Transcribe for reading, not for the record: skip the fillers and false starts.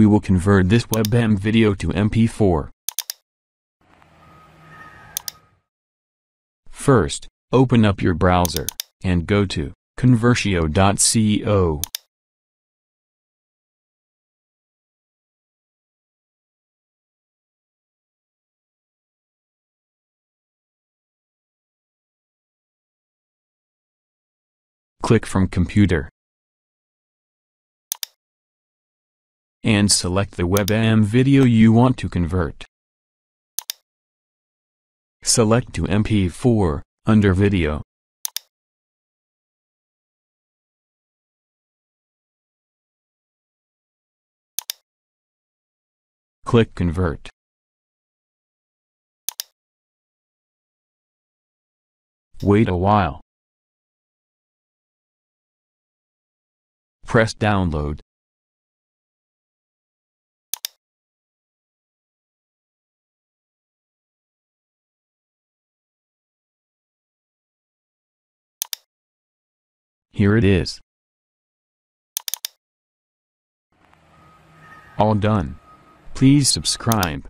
we will convert this WEBM video to MP4. First, open up your browser, and go to convertio.co. Click from Computer, and select the WEBM video you want to convert. Select to MP4, under Video. Click Convert. Wait a while. Press Download. Here it is. All done. Please subscribe.